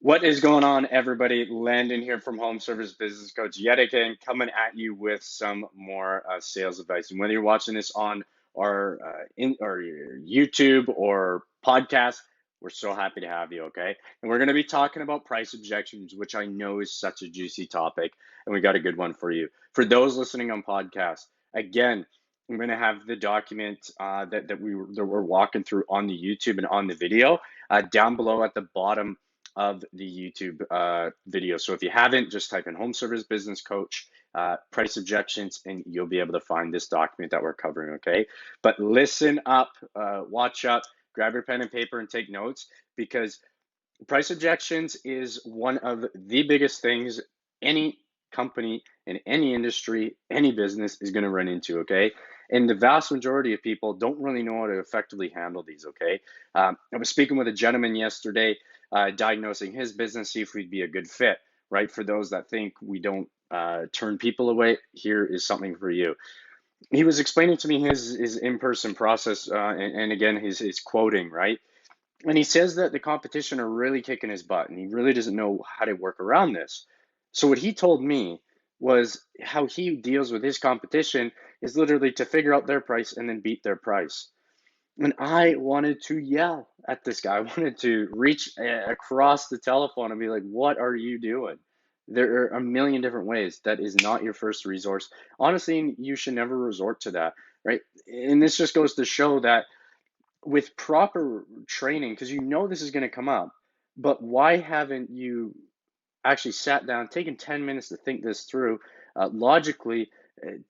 What is going on, everybody? Landon here from Home Service Business Coach, yet again coming at you with some more sales advice. And whether you're watching this on our YouTube or podcast, we're so happy to have you. Okay, and we're going to be talking about price objections, which I know is such a juicy topic, and we got a good one for you. For those listening on podcast, again, I'm going to have the document that we're walking through on the YouTube and on the video down below at the bottom of the YouTube video. So if you haven't, just type in Home Service Business Coach, price objections, and you'll be able to find this document that we're covering, okay? But listen up, watch up, grab your pen and paper and take notes, because price objections is one of the biggest things any company in any industry, any business is going to run into, okay? And the vast majority of people don't really know how to effectively handle these, okay? I was speaking with a gentleman yesterday, diagnosing his business, see if we'd be a good fit, right? For those that think we don't turn people away, here is something for you. He was explaining to me his in-person process, and again, his quoting, right? And he says that the competition are really kicking his butt and he really doesn't know how to work around this. So what he told me was how he deals with his competition is literally to figure out their price and then beat their price. And I wanted to yell at this guy. I wanted to reach across the telephone and be like, what are you doing? There are a million different ways. That is not your first resource. Honestly, you should never resort to that, right? And this just goes to show that with proper training, because you know this is going to come up, but why haven't you actually sat down, taken 10 minutes to think this through logically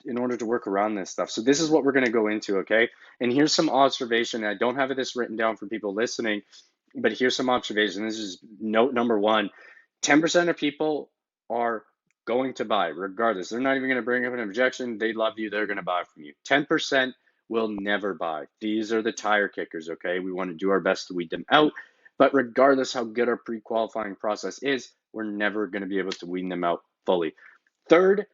in order to work around this stuff? So this is what we're going to go into, okay? And here's some observation. I don't have this written down for people listening, but here's some observation. This is note number one. 10% of people are going to buy regardless. They're not even going to bring up an objection. They love you. They're going to buy from you. 10% will never buy. These are the tire kickers, okay? We want to do our best to weed them out. But regardless how good our pre-qualifying process is, we're never going to be able to weed them out fully. Third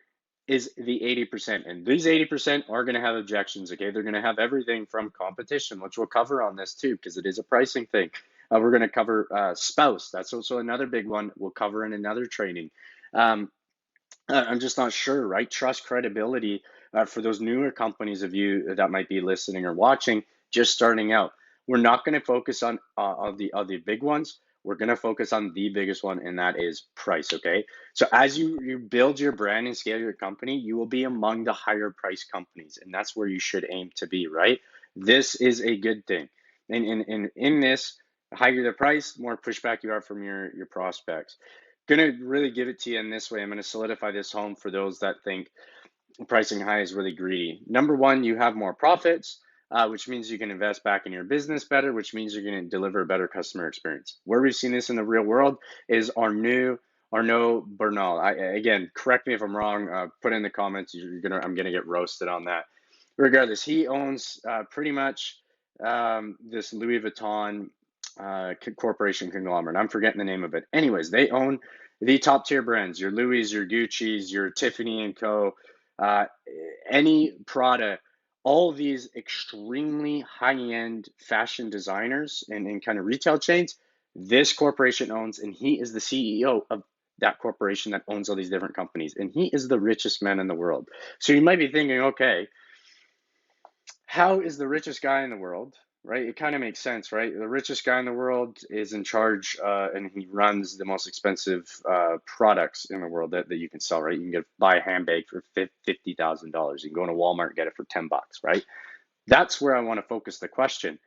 is the 80%. And these 80% are going to have objections, okay? They're going to have everything from competition, which we'll cover on this too, because it is a pricing thing. We're going to cover spouse. That's also another big one we'll cover in another training. I'm just not sure, right? Trust, credibility for those newer companies of you that might be listening or watching, just starting out. We're not going to focus on the big ones. We're going to focus on the biggest one, and that is price, okay? So as you build your brand and scale your company, you will be among the higher price companies, and that's where you should aim to be, right? This is a good thing. And in this, higher the price, more pushback you have from your prospects. Gonna really give it to you in this way. I'm gonna solidify this home for those that think pricing high is really greedy. Number one, you have more profits, which means you can invest back in your business better, which means you're going to deliver a better customer experience. Where we've seen this in the real world is Arnaud Bernal. Again, correct me if I'm wrong. Put in the comments. I'm gonna get roasted on that. Regardless, he owns pretty much this Louis Vuitton corporation conglomerate. I'm forgetting the name of it. Anyways, they own the top tier brands, your Louis, your Gucci's, your Tiffany and Co., uh, any Prada, all of these extremely high-end fashion designers and kind of retail chains, this corporation owns, and he is the CEO of that corporation that owns all these different companies, and he is the richest man in the world. So you might be thinking, okay, how is the richest guy in the world, right? It kind of makes sense, right? The richest guy in the world is in charge, and he runs the most expensive products in the world that you can sell, right? You can buy a handbag for $50,000. You can go to Walmart and get it for $10, right? That's where I want to focus the question.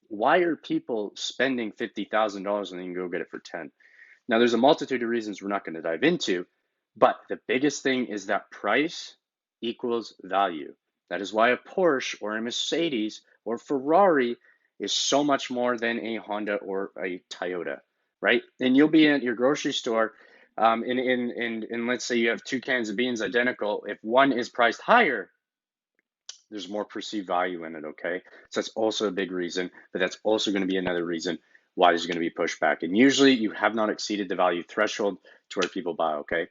Why are people spending $50,000 and then you can go get it for 10? Now, there's a multitude of reasons we're not going to dive into, but the biggest thing is that price equals value. That is why a Porsche or a Mercedes or Ferrari is so much more than a Honda or a Toyota, right? And you'll be at your grocery store, and let's say you have two cans of beans identical. If one is priced higher, there's more perceived value in it, okay? So that's also a big reason, but that's also going to be another reason why there's going to be pushback. And usually you have not exceeded the value threshold to where people buy, okay?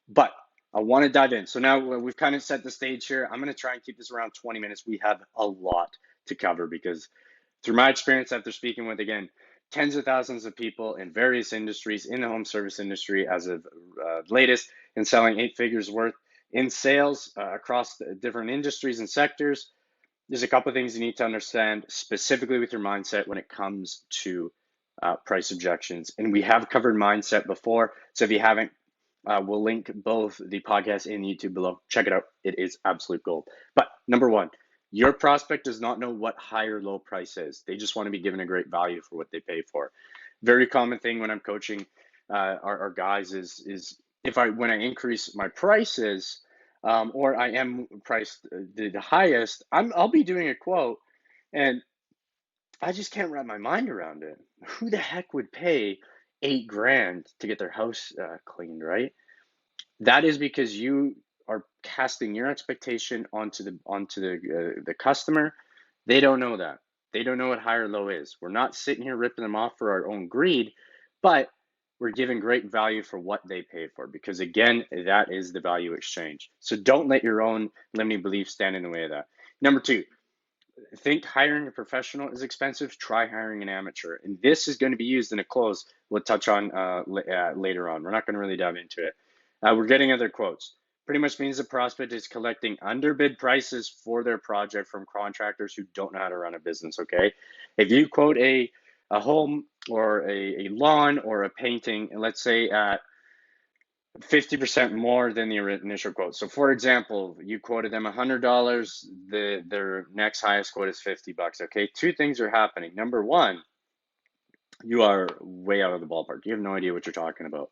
But I want to dive in. So now we've kind of set the stage here. I'm going to try and keep this around 20 minutes. We have a lot to cover because through my experience after speaking with, again, tens of thousands of people in various industries in the home service industry as of latest, and selling 8 figures worth in sales across the different industries and sectors. There's a couple of things you need to understand specifically with your mindset when it comes to price objections. And we have covered mindset before. So if you haven't, we'll link both the podcast and YouTube below. Check it out. It is absolute gold. But number one, your prospect does not know what high or low price is. They just want to be given a great value for what they pay for. Very common thing when I'm coaching our guys is if when I increase my prices, or I am priced the highest, I'll be doing a quote, and I just can't wrap my mind around it. Who the heck would pay 8 grand to get their house cleaned, right? That is because you are casting your expectation onto the customer. They don't know that. They don't know what high or low is. We're not sitting here ripping them off for our own greed, but we're giving great value for what they pay for, because again, that is the value exchange. So don't let your own limiting beliefs stand in the way of that. Number two, think hiring a professional is expensive. Try hiring an amateur, and this is going to be used in a close we'll touch on later on. We're not going to really dive into it. We're getting other quotes. Pretty much means the prospect is collecting underbid prices for their project from contractors who don't know how to run a business. Okay, if you quote a home or a lawn or a painting, and let's say at 50% more than the initial quote. So for example, you quoted them $100, their next highest quote is $50. Okay, two things are happening. Number one, you are way out of the ballpark. You have no idea what you're talking about.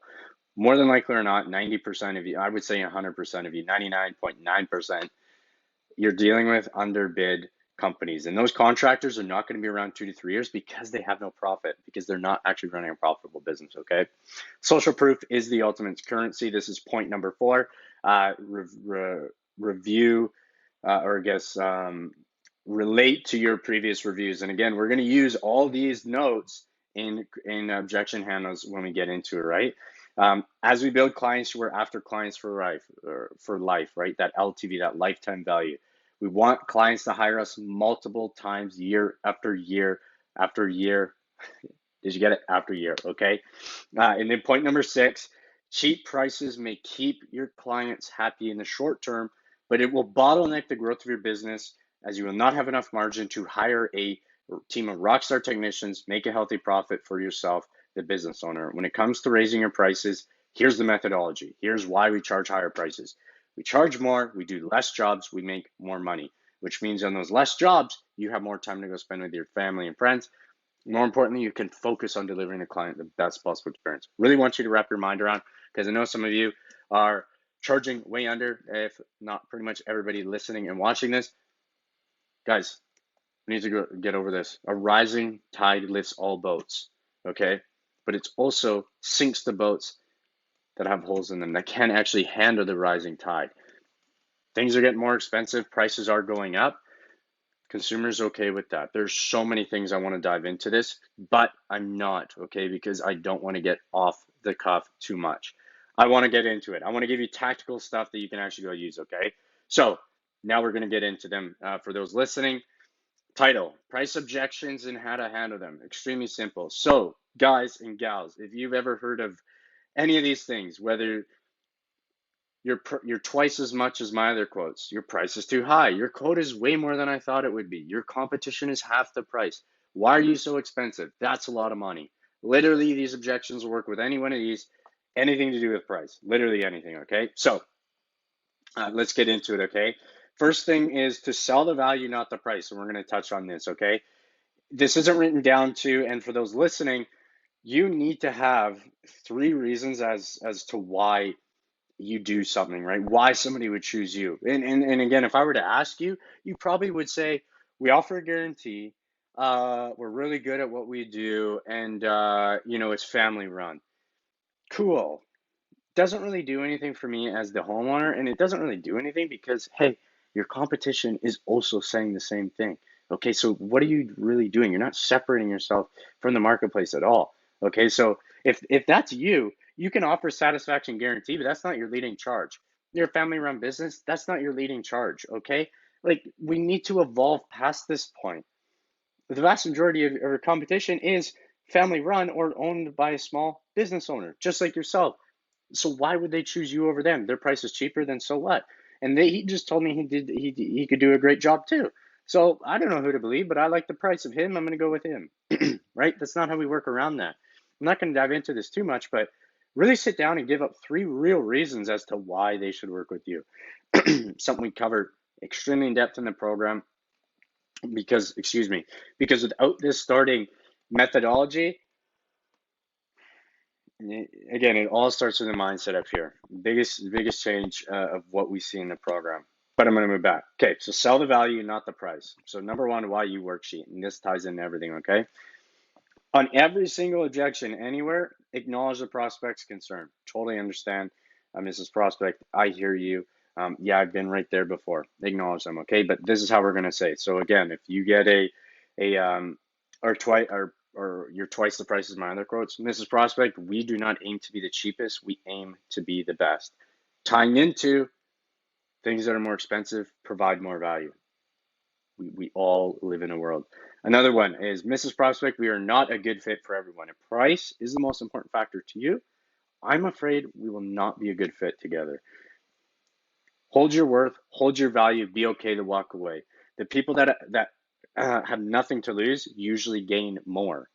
More than likely or not, 90% of you, I would say 100% of you, 99.9%, you're dealing with underbid companies. And those contractors are not going to be around 2 to 3 years because they have no profit, because they're not actually running a profitable business, okay? Social proof is the ultimate currency. This is point number 4. Review, or I guess relate to your previous reviews. And again, we're going to use all these notes in objection handles when we get into it, right? As we build clients, we're after clients for life, right? That LTV, that lifetime value. We want clients to hire us multiple times, year after year after year. Did you get it? After year, okay? And then point number 6, cheap prices may keep your clients happy in the short term, but it will bottleneck the growth of your business, as you will not have enough margin to hire a team of rockstar technicians, make a healthy profit for yourself, the business owner. When it comes to raising your prices, here's the methodology. Here's why we charge higher prices. We charge more, we do less jobs, we make more money, which means on those less jobs, you have more time to go spend with your family and friends. More importantly, you can focus on delivering the client the best possible experience. Really want you to wrap your mind around, because I know some of you are charging way under, if not pretty much everybody listening and watching this. Guys, we need to get over this. A rising tide lifts all boats, okay? But it also sinks the boats that have holes in them, that can't actually handle the rising tide. Things are getting more expensive. Prices are going up. Consumers okay with that. There's so many things I want to dive into this, but I'm not, okay? Because I don't want to get off the cuff too much. I want to get into it. I want to give you tactical stuff that you can actually go use, okay? So now we're going to get into them. For those listening, title, price objections and how to handle them. Extremely simple. So guys and gals, if you've ever heard of any of these things, whether you're twice as much as my other quotes, your price is too high, your quote is way more than I thought it would be, your competition is half the price, why are you so expensive? That's a lot of money. Literally, these objections will work with any one of these, anything to do with price, literally anything, okay? So let's get into it, okay? First thing is to sell the value, not the price. And we're going to touch on this, okay? This isn't written down to, and for those listening, you need to have 3 reasons as to why you do something, right? Why somebody would choose you. And again, if I were to ask you, you probably would say, we offer a guarantee, we're really good at what we do, and it's family run. Cool. Doesn't really do anything for me as the homeowner, and it doesn't really do anything because, hey, your competition is also saying the same thing. Okay, so what are you really doing? You're not separating yourself from the marketplace at all. Okay, so if that's you, you can offer satisfaction guarantee, but that's not your leading charge. You're a family run business, that's not your leading charge. Okay, like we need to evolve past this point. The vast majority of our competition is family run or owned by a small business owner, just like yourself. So why would they choose you over them? Their price is cheaper, then so what? And he just told me he could do a great job too. So I don't know who to believe, but I like the price of him. I'm going to go with him. Right? That's not how we work around that. I'm not going to dive into this too much, but really sit down and give up 3 real reasons as to why they should work with you. Something we covered extremely in depth in the program because without this starting methodology, again, it all starts with the mindset up here. Biggest change of what we see in the program. But I'm going to move back. Okay, so sell the value, not the price. So number one, why you worksheet, and this ties into everything. Okay, on every single objection anywhere, acknowledge the prospect's concern. Totally understand, Mrs. Prospect. I hear you. Yeah, I've been right there before. Acknowledge them. Okay, but this is how we're going to say it. So again, if you get or you're twice the price as my other quotes, Mrs. Prospect, we do not aim to be the cheapest. We aim to be the best. Tying into things that are more expensive provide more value. We all live in a world. Another one is Mrs. Prospect, we are not a good fit for everyone. If price is the most important factor to you, I'm afraid we will not be a good fit together. Hold your worth, hold your value, be okay to walk away. The people that have nothing to lose usually gain more.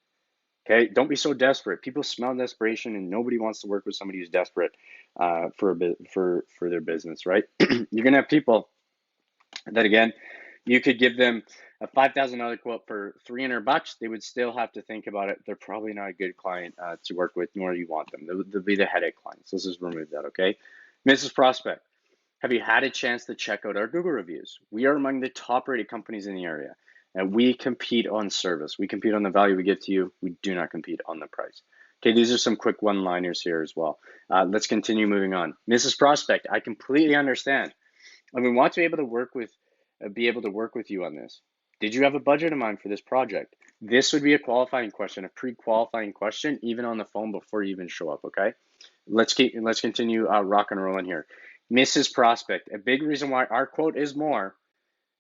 Okay, don't be so desperate. People smell desperation, and nobody wants to work with somebody who's desperate for their business, right? You're gonna have people that again, you could give them a $5,000 quote for $300. They would still have to think about it. They're probably not a good client to work with, nor you want them. They'll be the headache clients. Let's just remove that, okay? Mrs. Prospect, have you had a chance to check out our Google reviews? We are among the top rated companies in the area, and we compete on service. We compete on the value we give to you. We do not compete on the price. Okay, these are some quick one-liners here as well. Let's continue moving on. Mrs. Prospect, I completely understand. And we want to be able to work with you on this. Did you have a budget in mind for this project? This would be a qualifying question, a pre-qualifying question, even on the phone before you even show up. Okay, let's continue rock and rolling here. Mrs. Prospect, a big reason why our quote is more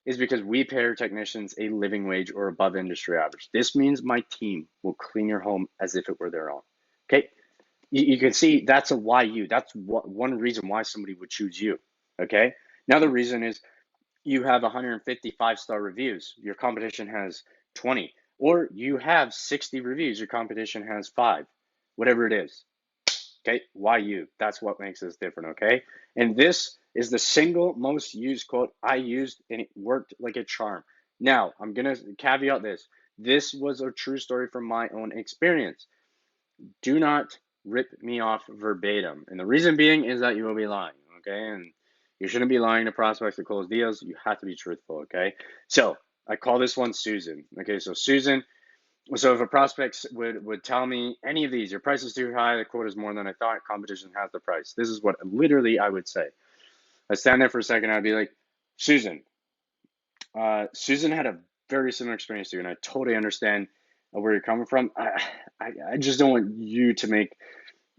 is because we pay our technicians a living wage or above industry average. This means my team will clean your home as if it were their own. Okay, you can see that's a why you. That's one reason why somebody would choose you. Okay, another reason is you have 150 5-star reviews, your competition has 20, or you have 60 reviews, your competition has 5, whatever it is. Okay, why you? That's what makes us different. Okay, and this is the single most used quote I used, and it worked like a charm. Now, I'm gonna caveat this. This was a true story from my own experience. Do not rip me off verbatim. And the reason being is that you will be lying, okay? And you shouldn't be lying to prospects to close deals. You have to be truthful, okay? So I call this one Susan. Okay, so Susan, so if a prospect would tell me any of these, your price is too high, the quote is more than I thought, competition has the price. This is what literally I would say. I'd stand there for a second, I'd be like, Susan, Susan had a very similar experience to you, and I totally understand where you're coming from. I just don't want you to make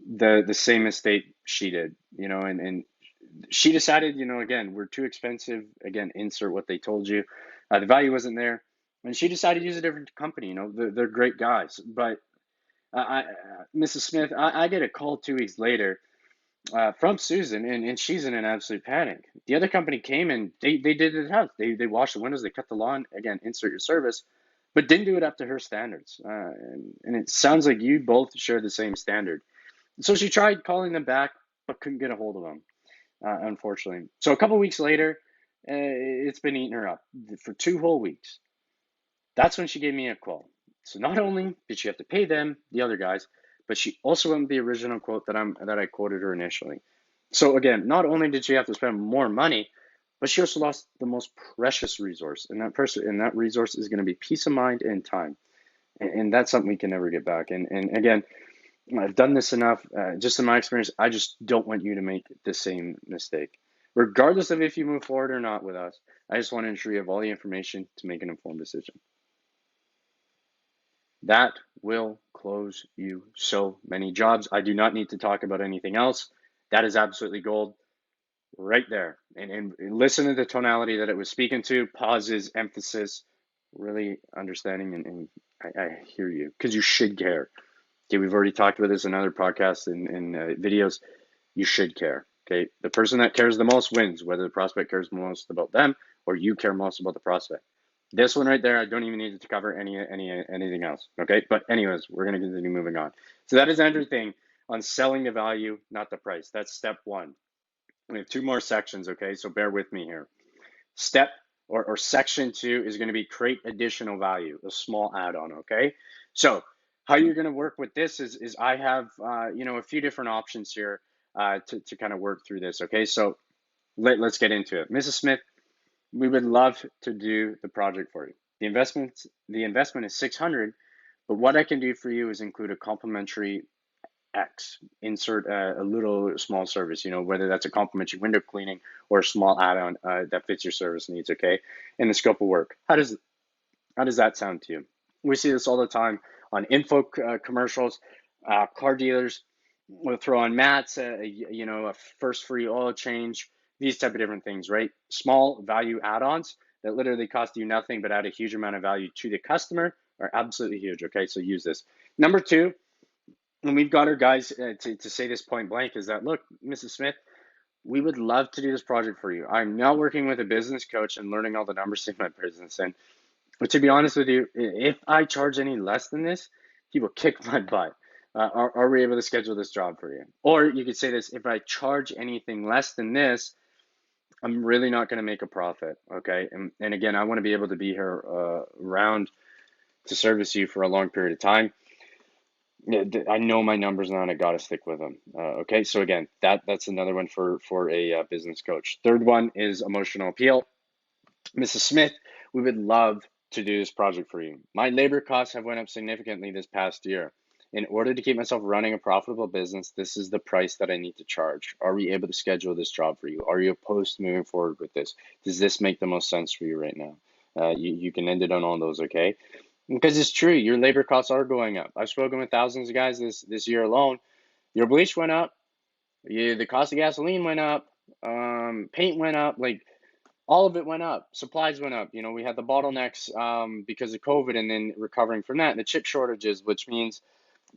the same mistake she did, and she decided, again, we're too expensive. Again, insert what they told you. The value wasn't there, and she decided to use a different company. They're great guys, but Mrs. Smith, I get a call 2 weeks later from Susan, and she's in an absolute panic. The other company came and they did it house. They washed the windows, they cut the lawn. Again, insert your service, but didn't do it up to her standards. And it sounds like you both share the same standard. So she tried calling them back, but couldn't get a hold of them, unfortunately. So a couple weeks later, it's been eating her up for 2 whole weeks. That's when she gave me a call. So not only did she have to pay them, the other guys, but she also went with the original quote that I quoted her initially. So again, not only did she have to spend more money, but she also lost the most precious resource, and that resource is going to be peace of mind and time, and that's something we can never get back. And again, I've done this enough. Just in my experience, I just don't want you to make the same mistake. Regardless of if you move forward or not with us, I just want to ensure you have all the information to make an informed decision. That will close you so many jobs. I do not need to talk about anything else. That is absolutely gold right there. And listen to the tonality that it was speaking to, pauses, emphasis, really understanding and I hear you, because you should care. Okay, we've already talked about this in other podcasts and videos. You should care. Okay, the person that cares the most wins, whether the prospect cares most about them or you care most about the prospect. This one right there, I don't even need to cover anything else. Okay, but anyways, we're gonna continue moving on. So that is everything on selling the value, not the price. That's step one. We have two more sections. Okay, so bear with me here. Step or section two is going to be create additional value, a small add-on. Okay, so how you're going to work with this is I have a few different options here to kind of work through this. Okay, so let's get into it. Mrs. Smith, we would love to do the project for you. The investment is 600, but what I can do for you is include a complimentary X, insert a little small service, whether that's a complimentary window cleaning or a small add-on that fits your service needs, okay? In the scope of work. How does that sound to you? We see this all the time on info commercials. Car dealers will throw on mats, a first free oil change, these type of different things, right? Small value add-ons that literally cost you nothing but add a huge amount of value to the customer are absolutely huge, okay? So use this. Number two, and we've got our guys to say this point blank, is that, look, Mrs. Smith, we would love to do this project for you. I'm now working with a business coach and learning all the numbers in my business. And to be honest with you, if I charge any less than this, he will kick my butt. Are we able to schedule this job for you? Or you could say this, if I charge anything less than this, I'm really not going to make a profit. Okay. And again, I want to be able to be here around to service you for a long period of time. Yeah, I know my numbers now, and I got to stick with them. Okay, so again, that's another one for a business coach. Third one is emotional appeal. Mrs. Smith, we would love to do this project for you. My labor costs have went up significantly this past year. In order to keep myself running a profitable business, this is the price that I need to charge. Are we able to schedule this job for you? Are you opposed to moving forward with this? Does this make the most sense for you right now? You can end it on all those, okay? Because it's true, your labor costs are going up. I've spoken with thousands of guys this year alone. Your bleach went up, the cost of gasoline went up, paint went up, like all of it went up. Supplies went up. We had the bottlenecks because of COVID, and then recovering from that, and the chip shortages, which means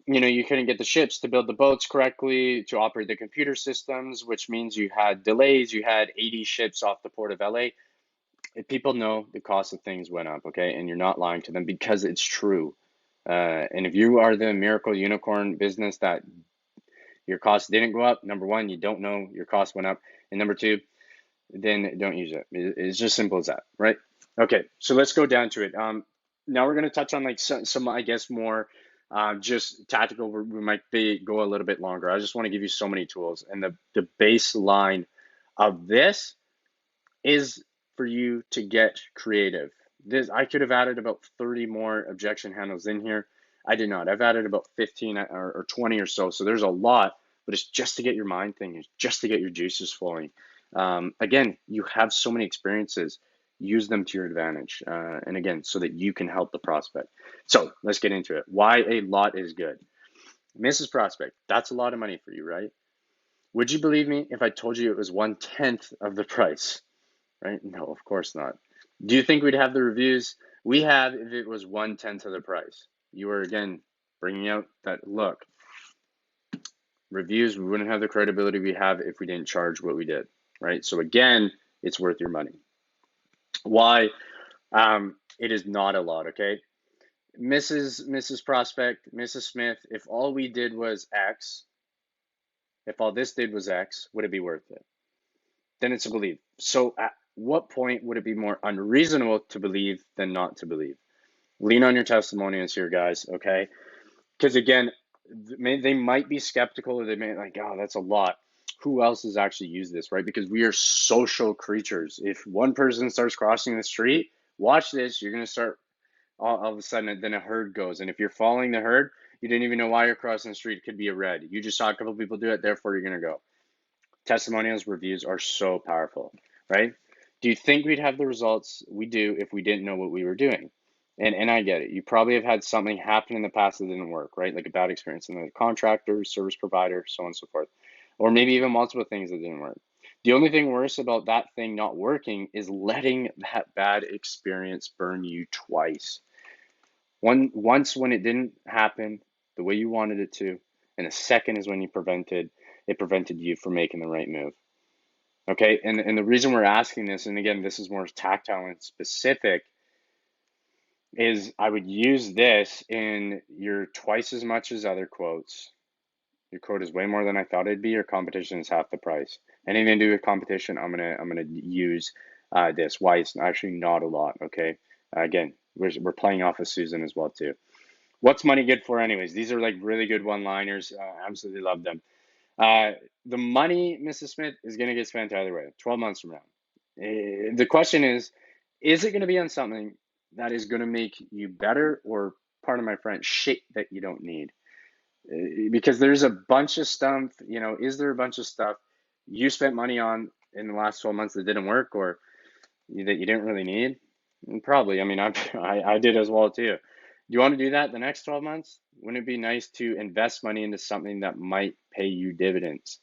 you couldn't get the ships to build the boats correctly, to operate the computer systems, which means you had delays. You had 80 ships off the port of LA. If people know the cost of things went up, okay, and you're not lying to them because it's true. And if you are the miracle unicorn business that your costs didn't go up, number one, you don't know your costs went up, and number two, then don't use it. It's just simple as that, right? Okay, so let's go down to it. Now we're going to touch on like some I guess more just tactical. We might go a little bit longer. I just want to give you so many tools, and the baseline of this is for you to get creative. I could have added about 30 more objection handles in here. I did not. I've added about 15 or 20 or so. So there's a lot, but it's just to get your mind thinking, just to get your juices flowing. Again, you have so many experiences. Use them to your advantage. And again, so that you can help the prospect. So let's get into it. Why a lot is good. Mrs. Prospect, that's a lot of money for you, right? Would you believe me if I told you it was 1/10 of the price? Right? No, of course not. Do you think we'd have the reviews we have if it was 1/10 of the price? You are again bringing out that look. Reviews, we wouldn't have the credibility we have if we didn't charge what we did, right? So again, it's worth your money. Why? It is not a lot, okay? Mrs. Prospect, Mrs. Smith, if all we did was X, if all this did was X, would it be worth it? Then it's a belief. So at what point would it be more unreasonable to believe than not to believe? Lean on your testimonials here, guys, okay? Because again, they might be skeptical, or they may like, oh, that's a lot. Who else has actually used this, right? Because we are social creatures. If one person starts crossing the street, watch this, you're going to start all of a sudden, then a herd goes. And if you're following the herd, you didn't even know why you're crossing the street. It could be a red. You just saw a couple of people do it, therefore you're going to go. Testimonials, reviews are so powerful, right? Do you think we'd have the results we do if we didn't know what we were doing? And I get it. You probably have had something happen in the past that didn't work, right? Like a bad experience in the contractor, service provider, so on and so forth. Or maybe even multiple things that didn't work. The only thing worse about that thing not working is letting that bad experience burn you twice. Once when it didn't happen the way you wanted it to, and the second is when it prevented you from making the right move. Okay, and the reason we're asking this, and again, this is more tactile and specific, is I would use this in your twice as much as other quotes. Your quote is way more than I thought it'd be. Your competition is half the price. Anything to do with competition, I'm gonna use this. Why it's actually not a lot. Okay, again, we're playing off of Susan as well too. What's money good for, anyways? These are like really good one-liners. Absolutely love them. Uh, the money, Mrs. Smith, is going to get spent either way, 12 months from now. The question is it going to be on something that is going to make you better or, pardon my French, shit that you don't need? Because there's a bunch of stuff, is there a bunch of stuff you spent money on in the last 12 months that didn't work or that you didn't really need? Probably. I mean, I did as well too. Do you want to do that the next 12 months? Wouldn't it be nice to invest money into something that might pay you dividends?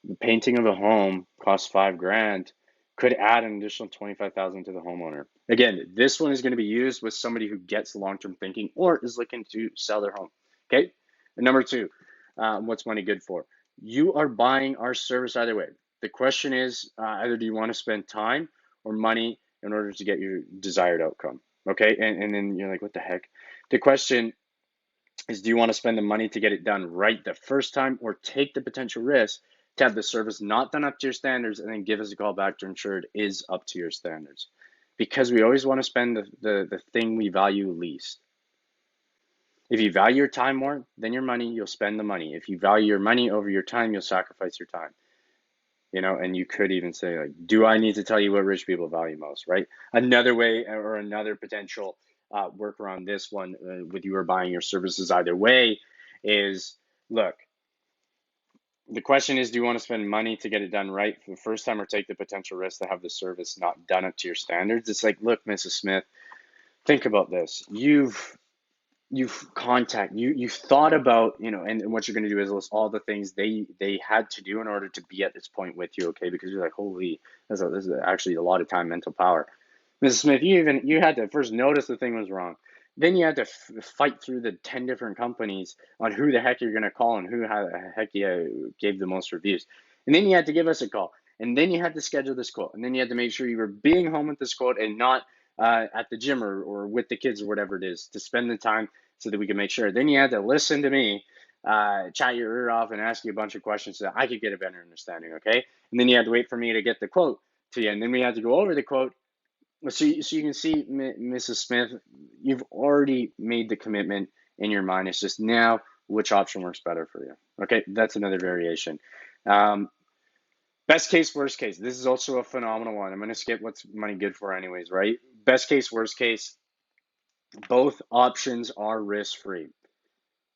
The painting of a home costs 5 grand, could add an additional 25,000 to the homeowner. Again, this one is going to be used with somebody who gets long-term thinking or is looking to sell their home. Okay. And number two, what's money good for? You are buying our service either way. The question is either do you want to spend time or money in order to get your desired outcome? Okay. And then you're like, what the heck? The question is, do you want to spend the money to get it done right the first time or take the potential risk to have the service not done up to your standards and then give us a call back to ensure it is up to your standards? Because we always want to spend the thing we value least. If you value your time more than your money, you'll spend the money. If you value your money over your time, you'll sacrifice your time. And you could even say, like, do I need to tell you what rich people value most, right? Another way or another potential work around this one with you are buying your services either way is, look, the question is, do you want to spend money to get it done right for the first time or take the potential risk to have the service not done up to your standards? It's like, look, Mrs. Smith, think about this. You've thought about, and what you're going to do is list all the things they had to do in order to be at this point with you, okay? Because you're like, holy, this is actually a lot of time, mental power. Mrs. Smith, you had to first notice the thing was wrong. Then you had to fight through the 10 different companies on who the heck you're going to call and who the heck you gave the most reviews. And then you had to give us a call. And then you had to schedule this quote. And then you had to make sure you were being home with this quote and not at the gym or with the kids or whatever it is to spend the time so that we can make sure. Then you had to listen to me, chat your ear off, and ask you a bunch of questions so that I could get a better understanding, okay? And then you had to wait for me to get the quote to you. And then we had to go over the quote. So you can see, Mrs. Smith, you've already made the commitment in your mind. It's just now which option works better for you. Okay, that's another variation. Um, Best case, worst case. This is also a phenomenal one. I'm going to skip what's money good for, anyways, right? Best case, worst case, both options are risk free.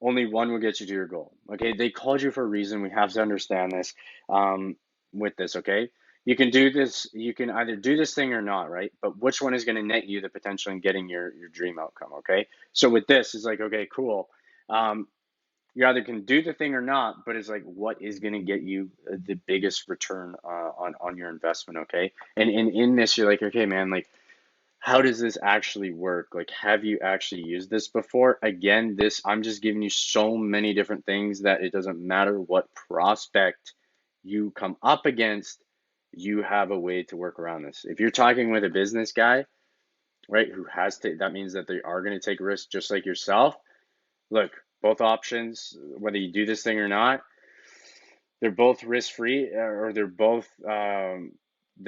Only one will get you to your goal. Okay, they called you for a reason. We have to understand this with this. Okay, you can do this. You can either do this thing or not, right? But which one is going to net you the potential in getting your dream outcome? Okay, so with this, it's like, okay, cool. You either can do the thing or not, but it's like, what is going to get you the biggest return on your investment? Okay, and in this, you're like, okay, man, like, how does this actually work? Like, have you actually used this before? Again, I'm just giving you so many different things that it doesn't matter what prospect you come up against, you have a way to work around this. If you're talking with a business guy, right, who has to, that means that they are going to take risks just like yourself. Look, both options, whether you do this thing or not, they're both risk free or they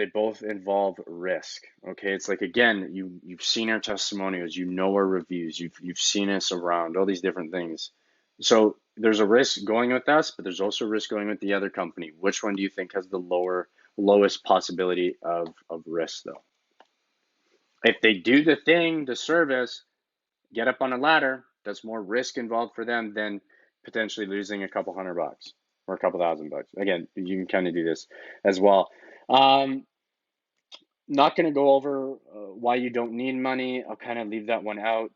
both involve risk. Okay, it's like, again, you've seen our testimonials, our reviews, you've seen us around all these different things. So there's a risk going with us, but there's also a risk going with the other company. Which one do you think has the lowest possibility of risk, though? If they do the thing, the service, get up on a ladder, that's more risk involved for them than potentially losing a couple $100 or a couple $1,000. Again, you can kind of do this as well. Not going to go over why you don't need money. I'll kind of leave that one out.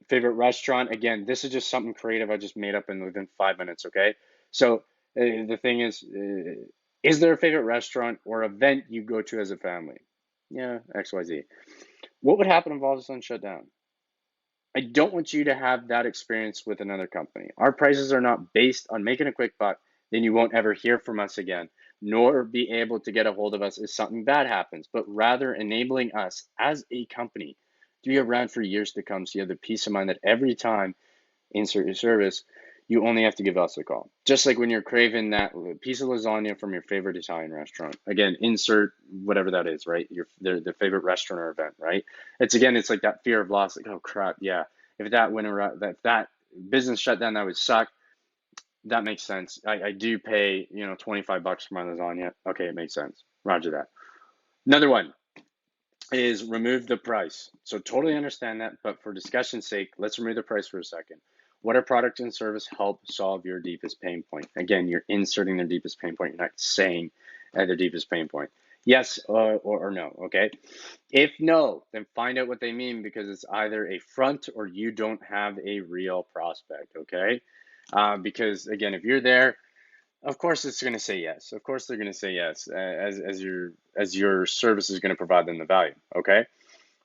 Favorite restaurant. Again, this is just something creative I just made up in within 5 minutes. Okay. So the thing is there a favorite restaurant or event you go to as a family? Yeah, XYZ. What would happen if all of a sudden shut down? I don't want you to have that experience with another company. Our prices are not based on making a quick buck, then you won't ever hear from us again, nor be able to get a hold of us if something bad happens, but rather enabling us as a company to be around for years to come so you have the peace of mind that every time insert your service, you only have to give us a call. Just like when you're craving that piece of lasagna from your favorite Italian restaurant. Again, insert whatever that is, right? Your the favorite restaurant or event, right? It's like that fear of loss, like, oh crap, yeah. If that went around, that business shut down, that would suck. That makes sense. I do pay, $25 for my lasagna. Okay, it makes sense. Roger that. Another one is remove the price. So totally understand that, but for discussion's sake, let's remove the price for a second. What are product and service help solve your deepest pain point? Again, you're inserting their deepest pain point. You're not saying their deepest pain point. Yes or no, okay? If no, then find out what they mean because it's either a front or you don't have a real prospect, okay? Because again, if you're there, of course, it's going to say yes. Of course, they're going to say yes, as your service is going to provide them the value. Okay.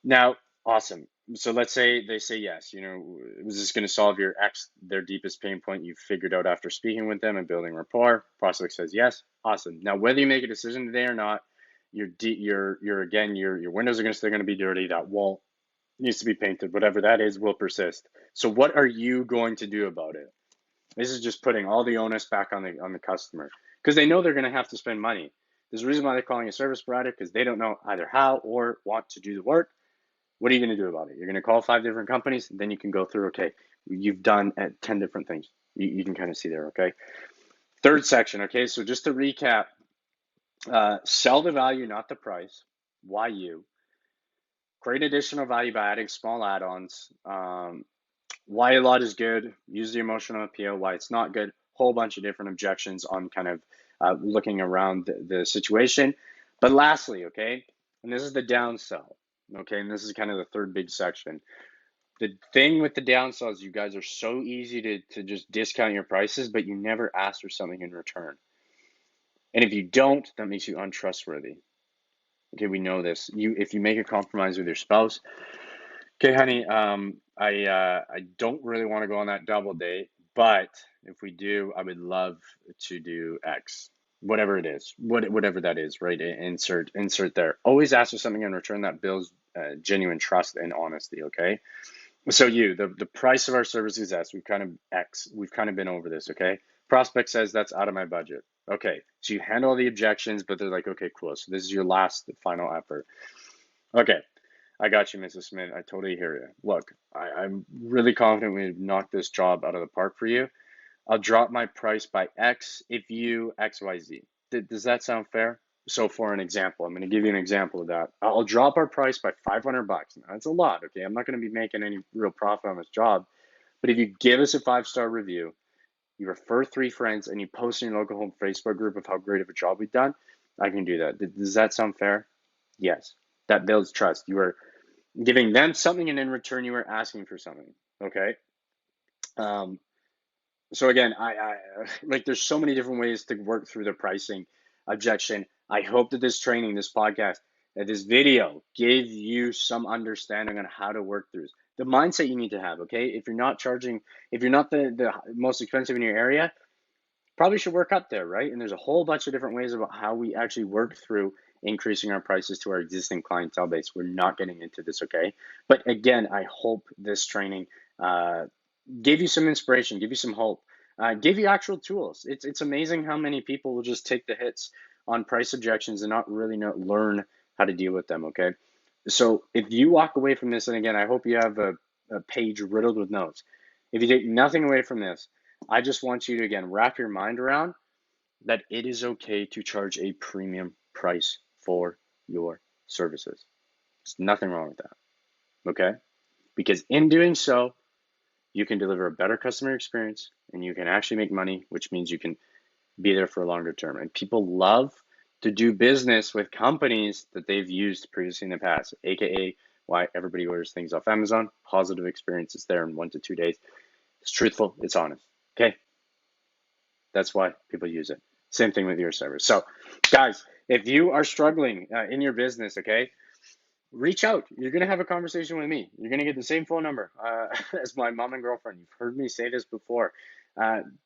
Now, awesome. So let's say they say yes. Was this going to solve their deepest pain point you figured out after speaking with them and building rapport? Prospect says yes. Awesome. Now, whether you make a decision today or not, your windows are still going to be dirty. That wall needs to be painted. Whatever that is will persist. So, what are you going to do about it? This is just putting all the onus back on the customer because they know they're going to have to spend money. There's a reason why they're calling a service provider because they don't know either how or want to do the work. What are you going to do about it? You're going to call 5 different companies, and then you can go through, okay, you've done 10 different things. You can kind of see there, okay? Third section, okay? So just to recap, sell the value, not the price. Why you? Create additional value by adding small add-ons. Why a lot is good, use the emotional appeal, why it's not good, whole bunch of different objections on kind of looking around the situation. But lastly, okay, and this is the downsell, okay, and this is kind of the third big section. The thing with the downsell is you guys are so easy to just discount your prices, but you never ask for something in return. And if you don't, that makes you untrustworthy. Okay, we know this. If you make a compromise with your spouse, okay, honey, I don't really want to go on that double date, but if we do, I would love to do X, whatever it is, whatever that is, right? Insert there. Always ask for something in return that builds genuine trust and honesty. Okay, so the price of our service is X. We've kind of been over this. Okay, prospect says that's out of my budget. Okay, so you handle all the objections, but they're like, okay, cool. So this is your last final effort. Okay, I got you, Mrs. Smith. I totally hear you. Look, I'm really confident we knocked this job out of the park for you. I'll drop my price by X if you XYZ. Does that sound fair? So for an example, I'm going to give you an example of that. I'll drop our price by $500. Now, that's a lot, okay? I'm not going to be making any real profit on this job. But if you give us a 5-star review, you refer 3 friends, and you post in your local home Facebook group of how great of a job we've done, I can do that. Does that sound fair? Yes. That builds trust. You are giving them something, and in return, you are asking for something. Okay. Um, so again, I like there's so many different ways to work through the pricing objection. I hope that this training, this podcast, that this video gave you some understanding on how to work through the mindset you need to have. Okay. If you're not the most expensive in your area, probably should work up there, right? And there's a whole bunch of different ways about how we actually work through increasing our prices to our existing clientele base. We're not getting into this, okay? But again, I hope this training uh, gave you some inspiration, give you some hope, give you actual tools. It's amazing how many people will just take the hits on price objections and not really learn how to deal with them, okay? So if you walk away from this, and again, I hope you have a page riddled with notes. If you take nothing away from this, I just want you to again wrap your mind around that it is okay to charge a premium price for your services. There's nothing wrong with that. Okay? Because in doing so, you can deliver a better customer experience and you can actually make money, which means you can be there for a longer term. And people love to do business with companies that they've used previously in the past, aka why everybody orders things off Amazon. Positive experiences there in 1 to 2 days. It's truthful, it's honest. Okay? That's why people use it. Same thing with your servers. So, guys, if you are struggling in your business, okay, reach out. You're going to have a conversation with me. You're going to get the same phone number as my mom and girlfriend. You've heard me say this before.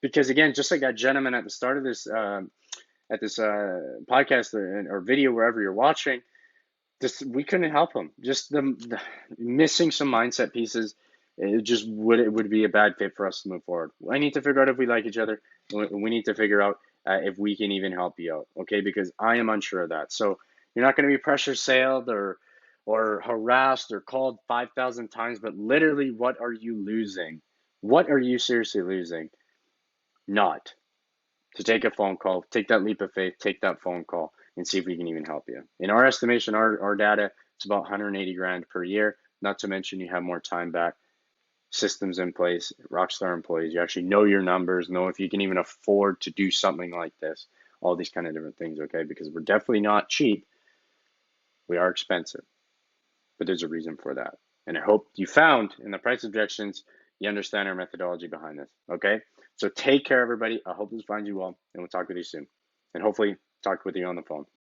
Because again, just like that gentleman at the start of this podcast or video, wherever you're watching, just we couldn't help him. Just the missing some mindset pieces. It would be a bad fit for us to move forward. I need to figure out if we like each other. We need to figure out if we can even help you out. Okay, because I am unsure of that. So you're not going to be pressure sailed or harassed or called 5,000 times. But literally, what are you losing? What are you seriously losing? Not to take a phone call, take that leap of faith, take that phone call, and see if we can even help you. In our estimation, our data, it's about 180 grand per year. Not to mention you have more time back, systems in place, Rockstar employees. You actually know your numbers, know if you can even afford to do something like this, all these kind of different things, okay? Because we're definitely not cheap. We are expensive, but there's a reason for that. And I hope you found in the price objections, you understand our methodology behind this, okay? So take care, everybody. I hope this finds you well, and we'll talk with you soon. And hopefully talk with you on the phone.